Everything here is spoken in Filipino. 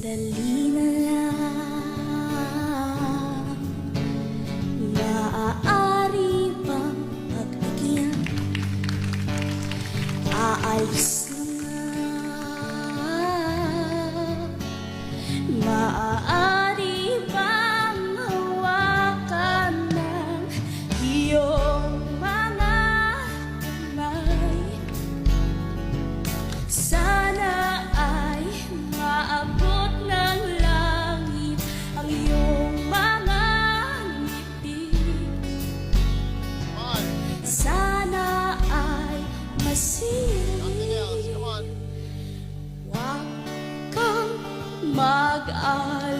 Sandali na lang, maaari bang pagbigyan? Aalis na nga, maaari bang hawakan ng iyong mga kamay? Sana ay maabot ng langit ang iyong mga ngiti. Sana ay masiri, huwag kang mag-alala.